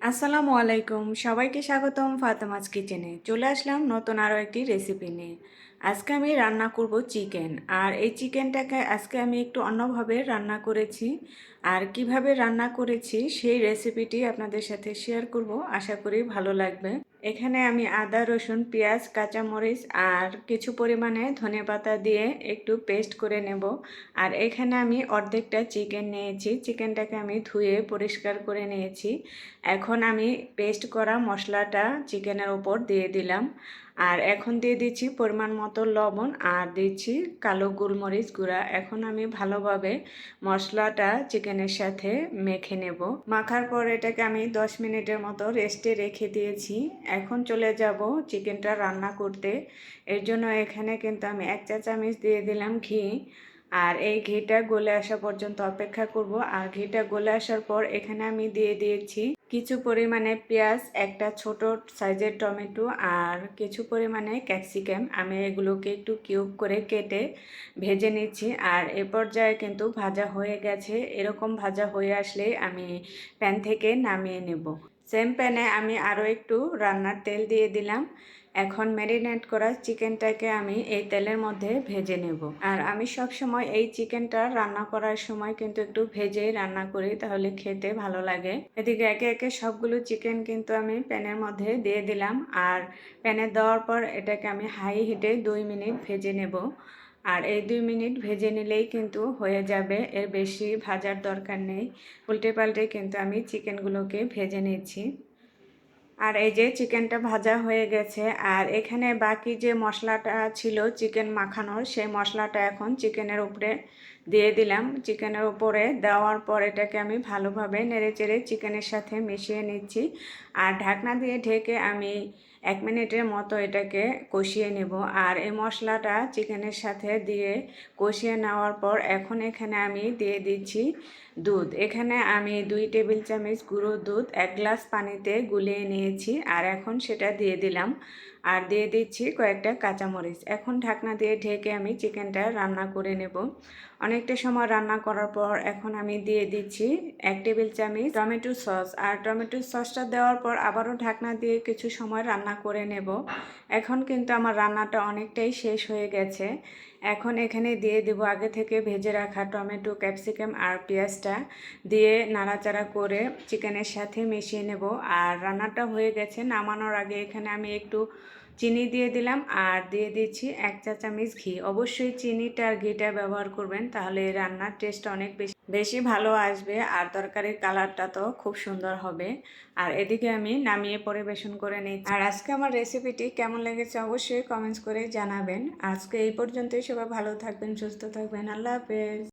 আসসালামু আলাইকুম, সবাইকে স্বাগতম ফাতেমাস কিচেনে। চলে আসলাম নতুন আরও একটি রেসিপি নিয়ে। আজকে আমি রান্না করব চিকেন। আর এই চিকেনটাকে আজকে আমি একটু অন্যভাবে রান্না করেছি। আর কিভাবে রান্না করেছি সেই রেসিপিটি আপনাদের সাথে শেয়ার করব, আশা করি ভালো লাগবে। এখানে আমি আদা, রসুন, পেঁয়াজ, কাঁচামরিচ আর কিছু পরিমাণে ধনেপাতা দিয়ে একটু পেস্ট করে নেব। আর এখানে আমি অর্ধেকটা চিকেন নিয়েছি, চিকেনটাকে আমি ধুয়ে পরিষ্কার করে নিয়েছি। এখন আমি পেস্ট করা মশলাটা চিকেনের উপর দিয়ে দিলাম। আর এখন দিয়ে দিচ্ছি পরিমাণ মতো লবণ আর দিচ্ছি কালো গোলমরিচ গুঁড়া। এখন আমি ভালোভাবে মশলাটা চিকেনের সাথে মেখে নেব। মাখার পর এটাকে আমি 10 মিনিটের মতো রেস্টে রেখে দিয়েছি। এখন চলে যাব চিকেনটা রান্না করতে। এর জন্য এখানে কিন্তু আমি 1 চা চামচ দিয়ে দিলাম ঘি। আর এই ঘিটা গলে আসা পর্যন্ত অপেক্ষা করব। আর ঘিটা গলে আসার পর এখানে আমি দিয়ে দিয়েছি কিছু পরিমাণে পেঁয়াজ, একটা ছোট সাইজের টমেটো আর কিছু পরিমাণে ক্যাপসিকাম। আমি এগুলোকে একটু কিউব করে কেটে ভেজে নিচ্ছি। আর এ পর্যায়ে কিন্তু ভাজা হয়ে গেছে। এরকম ভাজা হয়ে আসলে আমি প্যান থেকে নামিয়ে নেব। সেম প্যানে আমি আরও একটু রান্নার তেল দিয়ে দিলাম। এখন ম্যারিনেট করা চিকেনটাকে আমি এই তেলের মধ্যে ভেজে নেব। আর আমি সব সময় এই চিকেনটা রান্না করার সময় কিন্তু একটু ভেজেই রান্না করি, তাহলে খেতে ভালো লাগে। এদিকে একে একে সবগুলো চিকেন কিন্তু আমি প্যানের মধ্যে দিয়ে দিলাম। আর প্যানে দেওয়ার পর এটাকে আমি হাই হিটে 2 মিনিট ভেজে নেব। আর এই 2 মিনিট ভেজে নিলেই কিন্তু হয়ে যাবে, এর বেশি ভাজার দরকার নেই। উল্টে পাল্টে কিন্তু আমি চিকেনগুলোকে ভেজে নিচ্ছি। আর এই যে চিকেনটা ভাজা হয়ে গেছে। আর এখানে বাকি যে মশলাটা ছিল চিকেন মাখানোর, সেই মশলাটা এখন চিকেনের উপরে দিয়ে দিলাম। চিকেনের উপরে দেওয়ার পর এটাকে আমি ভালোভাবে নেড়েচেড়ে চিকেনের সাথে মিশিয়ে নিচ্ছি। আর ঢাকনা দিয়ে ঢেকে আমি 1 মিনিটের মতো এটাকে কষিয়ে নেব। আর এই মশলাটা চিকেনের সাথে দিয়ে কষিয়ে নেওয়ার পর এখন এখানে আমি দিয়ে দিচ্ছি দুধ। এখানে আমি 2 টেবিল চামচ গুঁড়ো দুধ 1 গ্লাস পানিতে গুলিয়ে নিয়েছি। আর এখন সেটা দিয়ে দিলাম। আর দিয়ে দিচ্ছি কয়েকটা কাঁচামরিচ। এখন ঢাকনা দিয়ে ঢেকে আমি চিকেনটা রান্না করে নেব। অনেকটা সময় রান্না করার পর এখন আমি দিয়ে দিচ্ছি 1 টেবিল চামচ টমেটো সস। আর টমেটো সসটা দেওয়ার পর আবারও ঢাকনা দিয়ে কিছু সময় রান্না করে নেব। এখন কিন্তু আমার রান্নাটা অনেকটাই শেষ হয়ে গেছে। এখন এখানে দিয়ে দেব আগে থেকে ভেজে রাখা টমেটো, ক্যাপসিকাম আর পেঁয়াজটা দিয়ে নাড়াচাড়া করে চিকেনের সাথে মিশিয়ে নেব। আর রান্নাটা হয়ে গেছে। নামানোর আগে এখানে আমি একটু চিনি দিয়ে দিলাম আর দিয়ে দিচ্ছি 1 চা চামচ ঘি। অবশ্যই চিনিটা আর ঘিটা ব্যবহার করবেন, তাহলে রান্নার টেস্ট অনেক বেশি ভালো আসবে আর তরকারির কালারটা তো খুব সুন্দর হবে। আর এদিকে আমি নামিয়ে পরিবেশন করে নিচ্ছি। আর আজকে আমার রেসিপিটি কেমন লেগেছে অবশ্যই কমেন্টস করে জানাবেন। আজকে এই পর্যন্তই। সবাই ভালো থাকবেন, সুস্থ থাকবেন। আল্লাহ হাফেজ।